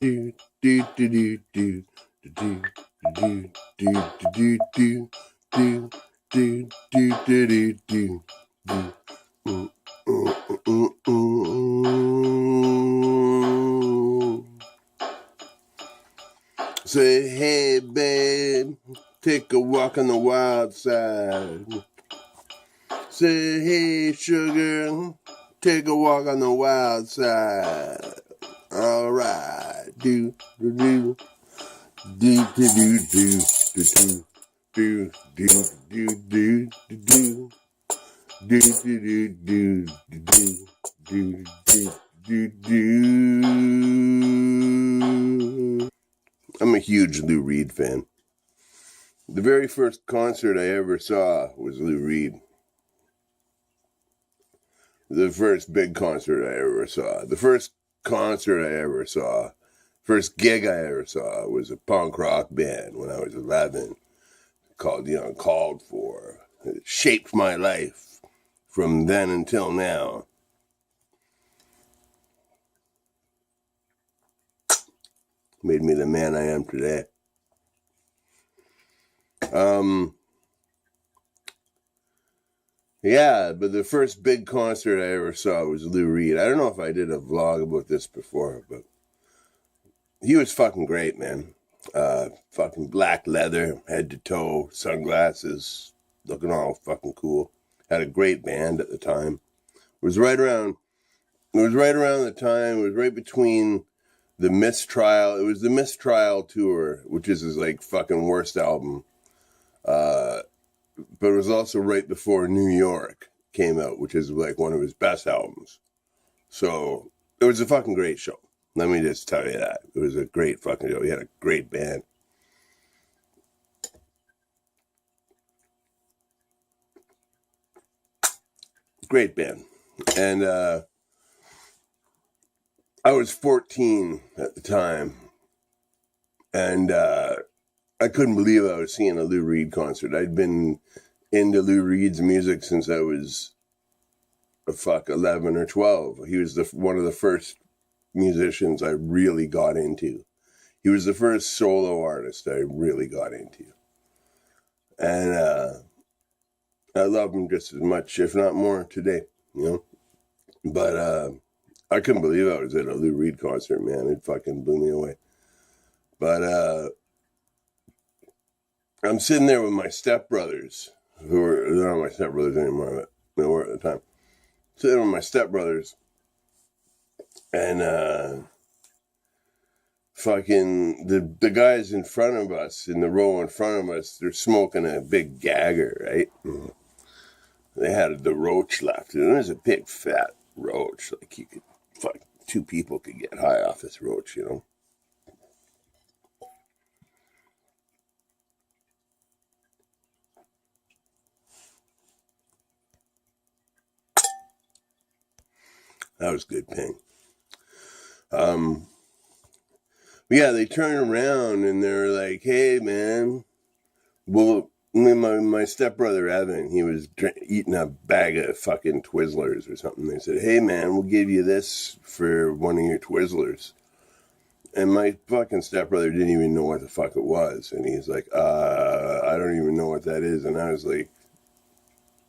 do do do do do do do do do do do do do do do. Say, hey, babe, take a walk on the wild side. Say, hey, sugar, take a walk on the wild side. All right, do do do do do do do do do do do do do do do do do do. I'm a huge Lou Reed fan. The very first concert I ever saw was Lou Reed. The first big concert I ever saw. The first concert I ever saw, first gig I ever saw was a punk rock band when I was 11 called The Uncalled For. It shaped my life from then until now. Made me the man I am today. Yeah, but the first big concert I ever saw was Lou Reed. I don't know if I did a vlog about this before, but he was fucking great, man. Fucking black leather, head to toe, sunglasses, looking all fucking cool. Had a great band at the time. It was right around the time, it was right between the Mistrial. It was the Mistrial tour, which is his like fucking worst album. But it was also right before New York came out, which is like one of his best albums. So it was a fucking great show. Let me just tell you that. It was a great fucking show. He had a great band. Great band. And I was 14 at the time. And I couldn't believe I was seeing a Lou Reed concert. I'd been into Lou Reed's music since I was 11 or 12. He was one of the first musicians I really got into. He was the first solo artist I really got into. And I love him just as much, if not more, today, you know? But I couldn't believe I was at a Lou Reed concert, man. It fucking blew me away. But I'm sitting there with my stepbrothers, they're not my stepbrothers anymore, but they were at the time. Sitting with my stepbrothers, and fucking the guys in front of us, in the row in front of us, they're smoking a big gagger, right? They had the roach left, and it was a big fat roach. Like you could, two people could get high off this roach, you know? That was good ping. Yeah, they turned around and they're like, hey, man. Well, my stepbrother, Evan, he was eating a bag of fucking Twizzlers or something. They said, hey, man, we'll give you this for one of your Twizzlers. And my fucking stepbrother didn't even know what the fuck it was. And he's like, I don't even know what that is. And I was like,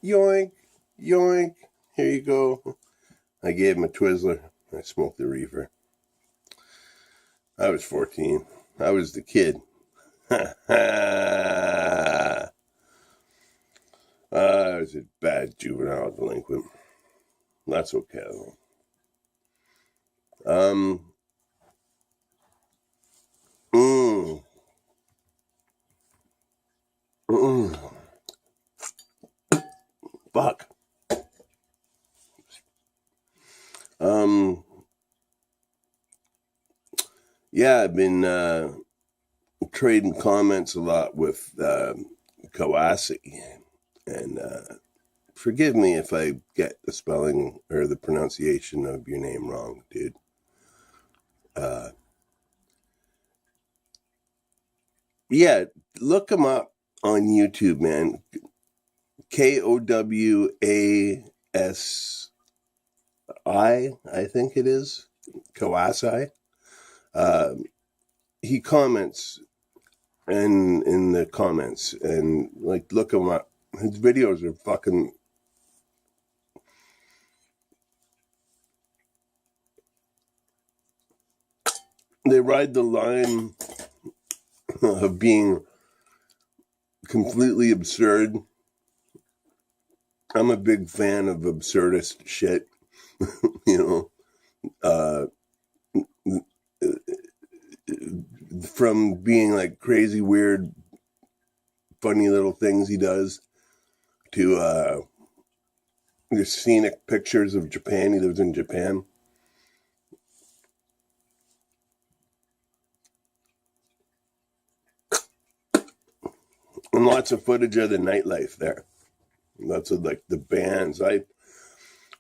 yoink, yoink, here you go. I gave him a Twizzler. I smoked the reefer. I was 14. I was the kid. I was a bad juvenile delinquent. That's okay, though. Fuck. Yeah, I've been trading comments a lot with Kawasi, and forgive me if I get the spelling or the pronunciation of your name wrong, dude. Yeah, look him up on YouTube, man. Kowasi, I think it is. Kawasi. he comments in the comments, and like, look him up. His videos are fucking. They ride the line of being completely absurd. I'm a big fan of absurdist shit, you know, from being like crazy, weird, funny little things he does to the scenic pictures of Japan. He lives in Japan. And lots of footage of the nightlife there. Lots of like the bands.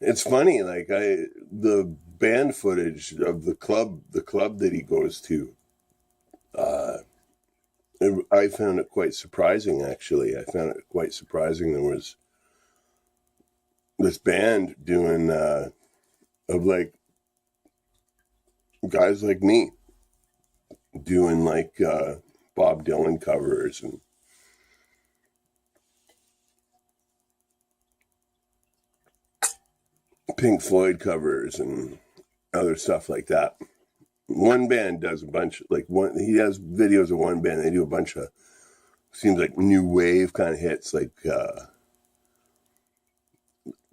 It's funny, like the band footage of the club that he goes to. I found it quite surprising, actually. I found it quite surprising. There was this band doing of like guys like me doing like Bob Dylan covers and Pink Floyd covers and other stuff like that. One band does a bunch, like he has videos of one band. They do a bunch of, seems like new wave kind of hits, like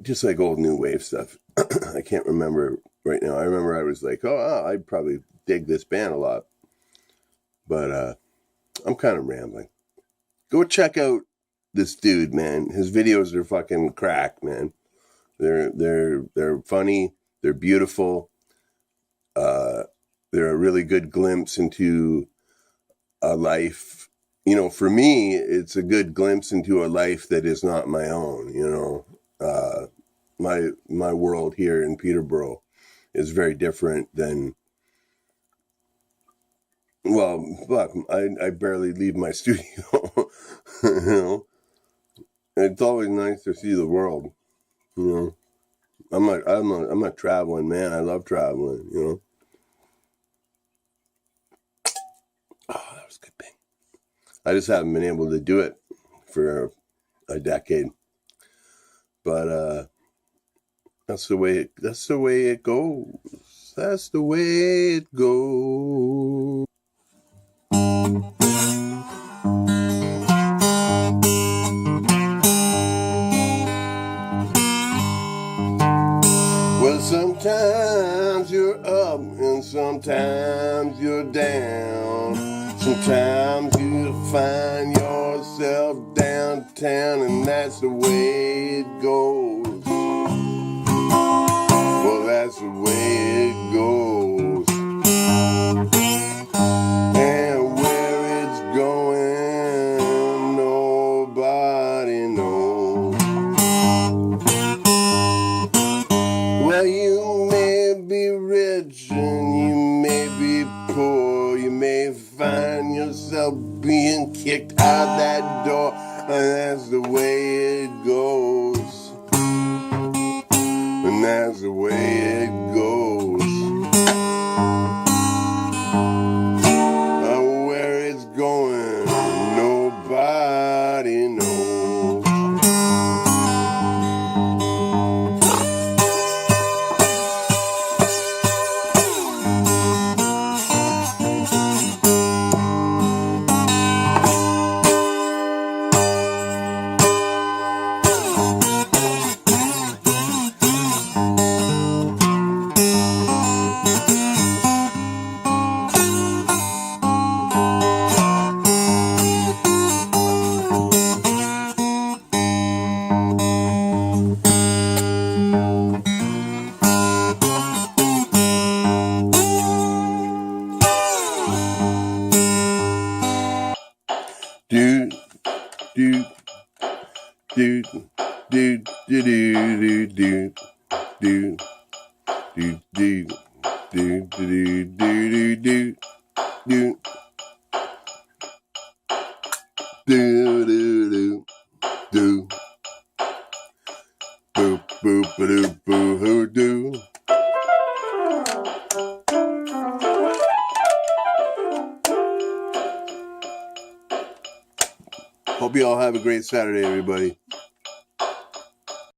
just like old new wave stuff. I can't remember right now. I remember I was like, oh, I'd probably dig this band a lot, but I'm kind of rambling. Go check out this dude, man. His videos are fucking crack, man. They're funny. They're beautiful. They're a really good glimpse into a life. You know, for me, it's a good glimpse into a life that is not my own. You know, my world here in Peterborough is very different than. Well, fuck, I barely leave my studio. You know, it's always nice to see the world. You know, I'm a traveling man. I love traveling. You know. Oh, that was a good thing. I just haven't been able to do it for a decade. But that's the way it goes. That's the way it goes. Well, sometimes you're up and sometimes you're down. Sometimes you find yourself downtown, and that's the way it goes. Well, that's the way it goes. And where it's going, nobody knows. Well, you may be rich and you may be poor. You may find yourself being kicked out that door, and that's the way it goes. And that's the way it goes. Where it's going, nobody knows. Do do do do do do do do do do do do do do do do do boo boo boo boo hoo do. Hope you all have a great Saturday, everybody.